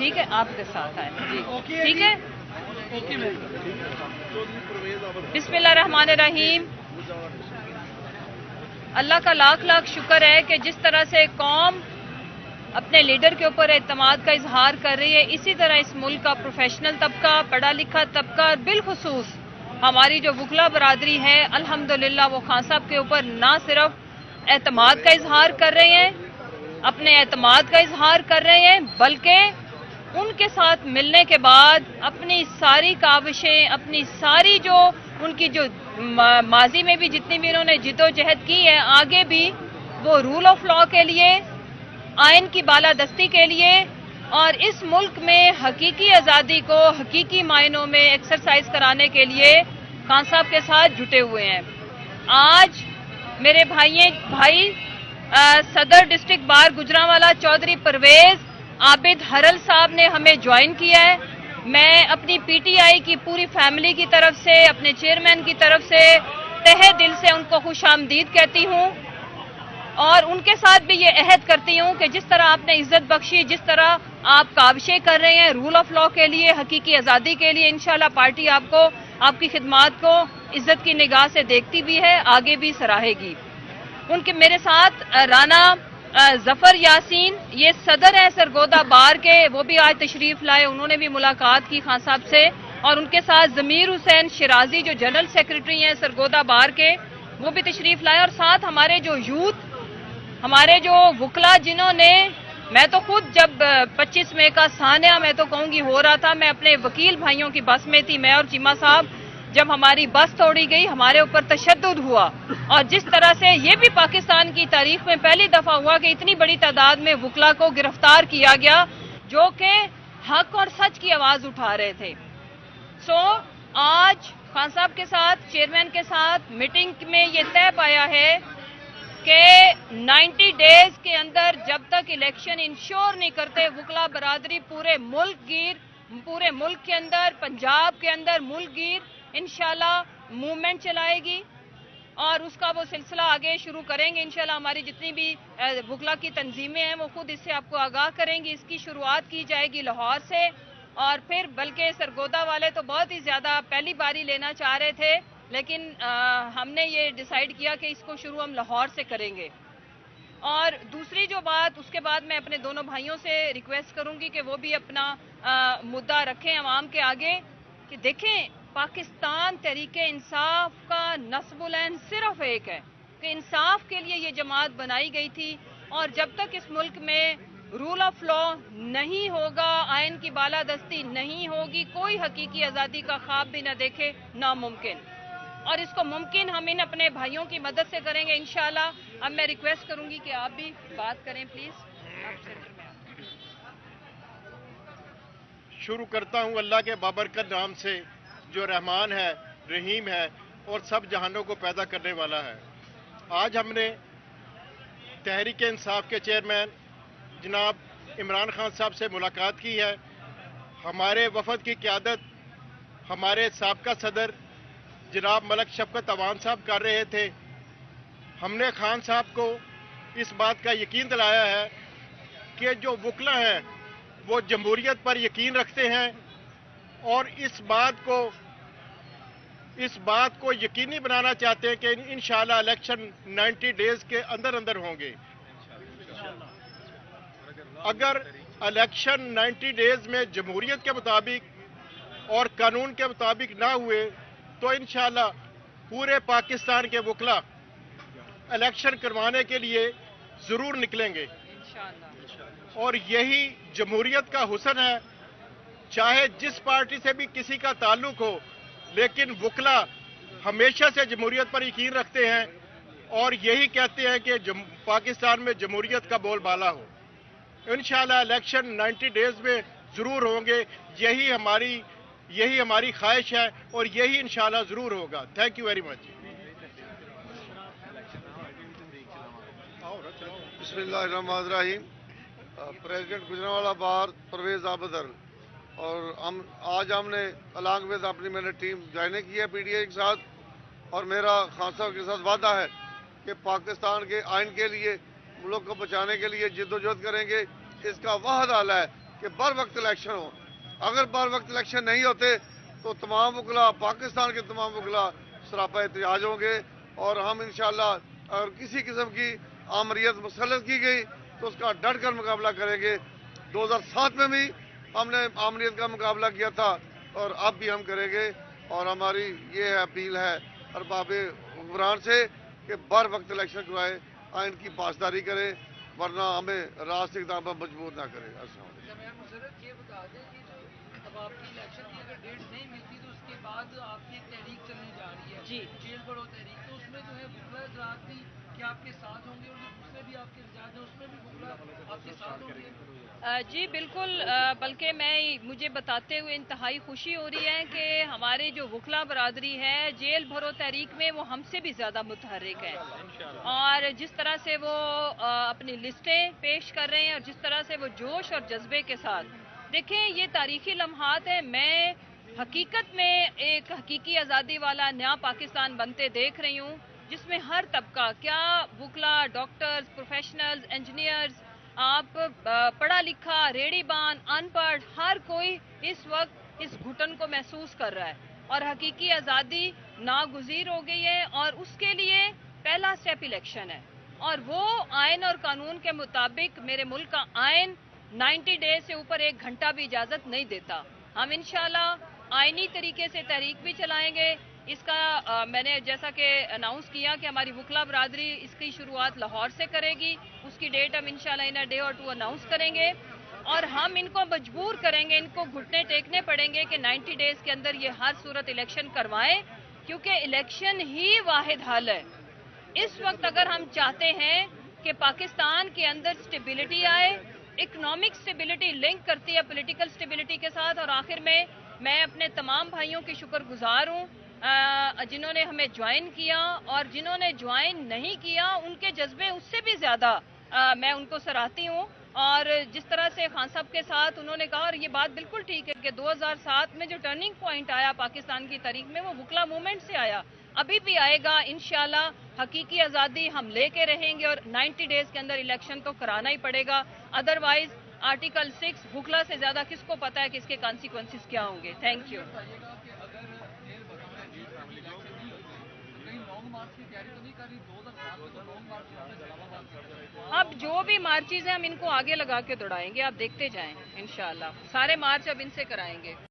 ٹھیک ہے، آپ کے ساتھ آئے جی، ٹھیک ہے۔ بسم اللہ الرحمن الرحیم۔ اللہ کا لاکھ لاکھ شکر ہے کہ جس طرح سے قوم اپنے لیڈر کے اوپر اعتماد کا اظہار کر رہی ہے، اسی طرح اس ملک کا پروفیشنل طبقہ، پڑھا لکھا طبقہ اور بالخصوص ہماری جو وکلا برادری ہے، الحمدللہ وہ خان صاحب کے اوپر نہ صرف اعتماد کا اظہار کر رہے ہیں، اپنے اعتماد کا اظہار کر رہے ہیں، بلکہ ان کے ساتھ ملنے کے بعد اپنی ساری کاوشیں، اپنی ساری جو ان کی جو ماضی میں بھی جتنی بھی انہوں نے جدوجہد کی ہے، آگے بھی وہ رول آف لا کے لیے، آئین کی بالادستی کے لیے اور اس ملک میں حقیقی آزادی کو حقیقی معنوں میں ایکسرسائز کرانے کے لیے خان صاحب کے ساتھ جٹے ہوئے ہیں۔ آج میرے بھائی صدر ڈسٹرکٹ بار گجرانوالہ چودھری پرویز عابد ہرل صاحب نے ہمیں جوائن کیا ہے۔ میں اپنی پی ٹی آئی کی پوری فیملی کی طرف سے، اپنے چیئرمین کی طرف سے تہہ دل سے ان کو خوش آمدید کہتی ہوں اور ان کے ساتھ بھی یہ عہد کرتی ہوں کہ جس طرح آپ نے عزت بخشی، جس طرح آپ کاوشیں کر رہے ہیں رول آف لا کے لیے، حقیقی آزادی کے لیے، انشاءاللہ پارٹی آپ کو، آپ کی خدمات کو عزت کی نگاہ سے دیکھتی بھی ہے، آگے بھی سراہے گی۔ ان کے میرے ساتھ رانا ظفر یاسین، یہ صدر ہیں سرگودا بار کے، وہ بھی آج تشریف لائے، انہوں نے بھی ملاقات کی خان صاحب سے، اور ان کے ساتھ ضمیر حسین شرازی جو جنرل سیکرٹری ہیں سرگودا بار کے، وہ بھی تشریف لائے، اور ساتھ ہمارے جو یوتھ، ہمارے جو وکلا جنہوں نے، میں تو خود جب 25 مئی کا سانحہ میں تو کہوں گی ہو رہا تھا، میں اپنے وکیل بھائیوں کی بس میں تھی، میں اور چیمہ صاحب، جب ہماری بس توڑی گئی، ہمارے اوپر تشدد ہوا، اور جس طرح سے یہ بھی پاکستان کی تاریخ میں پہلی دفعہ ہوا کہ اتنی بڑی تعداد میں وکلا کو گرفتار کیا گیا جو کہ حق اور سچ کی آواز اٹھا رہے تھے۔ آج خان صاحب کے ساتھ، چیئرمین کے ساتھ میٹنگ میں یہ طے پایا ہے کہ 90 ڈیز کے اندر جب تک الیکشن انشور نہیں کرتے، وکلا برادری پورے ملک کے اندر، پنجاب کے اندر ملک گیر انشاءاللہ موومنٹ چلائے گی، اور اس کا وہ سلسلہ آگے شروع کریں گے انشاءاللہ۔ ہماری جتنی بھی وکلا کی تنظیمیں ہیں وہ خود اس سے آپ کو آگاہ کریں گی۔ اس کی شروعات کی جائے گی لاہور سے، اور پھر بلکہ سرگودا والے تو بہت ہی زیادہ پہلی باری لینا چاہ رہے تھے، لیکن ہم نے یہ ڈیسائیڈ کیا کہ اس کو شروع ہم لاہور سے کریں گے۔ اور دوسری جو بات، اس کے بعد میں اپنے دونوں بھائیوں سے ریکویسٹ کروں گی کہ وہ بھی اپنا مدعا رکھیں عوام کے آگے، کہ دیکھیں پاکستان تحریک انصاف کا نصب العین صرف ایک ہے کہ انصاف کے لیے یہ جماعت بنائی گئی تھی، اور جب تک اس ملک میں رول آف لا نہیں ہوگا، آئین کی بالادستی نہیں ہوگی، کوئی حقیقی آزادی کا خواب بھی نہ دیکھے، ناممکن، اور اس کو ممکن ہم ان اپنے بھائیوں کی مدد سے کریں گے انشاءاللہ۔ اب میں ریکویسٹ کروں گی کہ آپ بھی بات کریں پلیز۔ شروع کرتا ہوں اللہ کے بابرکت نام سے جو رحمان ہے، رحیم ہے اور سب جہانوں کو پیدا کرنے والا ہے۔ آج ہم نے تحریک انصاف کے چیئرمین جناب عمران خان صاحب سے ملاقات کی ہے۔ ہمارے وفد کی قیادت ہمارے سابقہ صدر جناب ملک شفقت عوان صاحب کر رہے تھے۔ ہم نے خان صاحب کو اس بات کا یقین دلایا ہے کہ جو وکلا ہیں وہ جمہوریت پر یقین رکھتے ہیں، اور اس بات کو یقینی بنانا چاہتے ہیں کہ انشاءاللہ الیکشن 90 ڈیز کے اندر ہوں گے۔ اگر الیکشن 90 ڈیز میں جمہوریت کے مطابق اور قانون کے مطابق نہ ہوئے تو انشاءاللہ پورے پاکستان کے وکلا الیکشن کروانے کے لیے ضرور نکلیں گے، اور یہی جمہوریت کا حسن ہے۔ چاہے جس پارٹی سے بھی کسی کا تعلق ہو، لیکن وکلا ہمیشہ سے جمہوریت پر یقین رکھتے ہیں اور یہی کہتے ہیں کہ پاکستان میں جمہوریت کا بول بالا ہو۔ انشاءاللہ الیکشن 90 ڈیز میں ضرور ہوں گے، یہی ہماری خواہش ہے اور یہی انشاءاللہ ضرور ہوگا۔ Thank you very much. بسم اللہ الرحمن الرحیم۔ پریزیڈنٹ گجرانوالہ بار پرویز عابد ہرل، اور آج ہم نے الانگ ود میں نے ٹیم جوائن کی ہے پی ڈی آئی کے ساتھ، اور میرا خان صاحب کے ساتھ وعدہ ہے کہ پاکستان کے آئین کے لیے، ملک کو بچانے کے لیے جد و جہد کریں گے۔ اس کا واحد حل ہے کہ بر وقت الیکشن ہو. اگر بر وقت الیکشن نہیں ہوتے تو تمام وکلا، پاکستان کے تمام وکلا سراپا احتجاج ہوں گے، اور ہم انشاءاللہ اگر کسی قسم کی آمریت مسلط کی گئی تو اس کا ڈٹ کر مقابلہ کریں گے. 2007 میں بھی ہم نے آمریت کا مقابلہ کیا تھا اور اب بھی ہم کریں گے. اور ہماری یہ اپیل ہے ارباب حکمران سے کہ بر وقت الیکشن کروائے، آئین کی پاسداری کرے، ورنہ ہمیں راست سے اقدام پر مجبور نہ کرے. السلام علیکم. مسرت یہ بتا دیں کہ جو اب آپ کی الیکشن کی اگر ڈیٹ نہیں ملتی تو اس کے بعد آپ کی ایک تحریک چلنے جا رہی ہے جی جیل بڑھو تحریک، تو اس میں جو ہے بکلا حضرات بھی کیا آپ کے ساتھ ہوں گے، اور جو دوسرے بھی آپ کے احتجاج ہیں اس میں بھی بکلا آپ کے ساتھ ہوں گے؟ جی بالکل، بلکہ مجھے بتاتے ہوئے انتہائی خوشی ہو رہی ہے کہ ہمارے جو وکلا برادری ہے جیل بھرو تحریک میں وہ ہم سے بھی زیادہ متحرک ہے، اور جس طرح سے وہ اپنی لسٹیں پیش کر رہے ہیں اور جس طرح سے وہ جوش اور جذبے کے ساتھ، دیکھیں یہ تاریخی لمحات ہیں. میں حقیقت میں ایک حقیقی آزادی والا نیا پاکستان بنتے دیکھ رہی ہوں، جس میں ہر طبقہ، کیا وکلا، ڈاکٹرز، پروفیشنلز، انجینئرز، آپ پڑھا لکھا، ریڑھی بان، ان پڑھ، ہر کوئی اس وقت اس گھٹن کو محسوس کر رہا ہے، اور حقیقی آزادی ناگزیر ہو گئی ہے. اور اس کے لیے پہلا سٹیپ الیکشن ہے، اور وہ آئین اور قانون کے مطابق میرے ملک کا آئین 90 ڈیز سے اوپر 1 گھنٹہ بھی اجازت نہیں دیتا. ہم انشاءاللہ آئینی طریقے سے تحریک بھی چلائیں گے. اس کا میں نے جیسا کہ اناؤنس کیا کہ ہماری وکلا برادری اس کی شروعات لاہور سے کرے گی، اس کی ڈیٹ ہم انشاءاللہ ان ڈے اور 2 اناؤنس کریں گے، اور ہم ان کو مجبور کریں گے، ان کو گھٹنے ٹیکنے پڑیں گے کہ 90 ڈیز کے اندر یہ ہر صورت الیکشن کروائیں، کیونکہ الیکشن ہی واحد حل ہے. اس وقت اگر ہم چاہتے ہیں کہ پاکستان کے اندر سٹیبلٹی آئے، اکنامک سٹیبلٹی لنک کرتی ہے پولیٹیکل سٹیبلٹی کے ساتھ، اور آخر میں اپنے تمام بھائیوں کی شکر گزار ہوں جنہوں نے ہمیں جوائن کیا، اور جنہوں نے جوائن نہیں کیا ان کے جذبے اس سے بھی زیادہ میں ان کو سراہتی ہوں. اور جس طرح سے خان صاحب کے ساتھ انہوں نے کہا، اور یہ بات بالکل ٹھیک ہے کہ 2007 میں جو ٹرننگ پوائنٹ آیا پاکستان کی تاریخ میں وہ وکلا موومنٹ سے آیا، ابھی بھی آئے گا انشاءاللہ. حقیقی آزادی ہم لے کے رہیں گے، اور 90 ڈیز کے اندر الیکشن تو کرانا ہی پڑے گا، ادروائز آرٹیکل 6 وکلا سے زیادہ کس کو پتا ہے کہ اس کے کانسیکوینسز کیا ہوں گے. Thank you. بتائیے گا کہ اگر جیل بھرو میں ڈیٹ فیملی الیکشن نہیں ہوتی تو کہیں لانگ مارچ کی تیاری تو نہیں کر رہی؟ 2007 میں تو لانگ مارچ انہوں نے اسلام آباد کیا تھا. اب جو بھی مارچز ہیں ہم ان کو آگے لگا کے دوڑائیں گے، آپ دیکھتے جائیں انشاءاللہ. سارے مارچ اب ان سے کرائیں گے.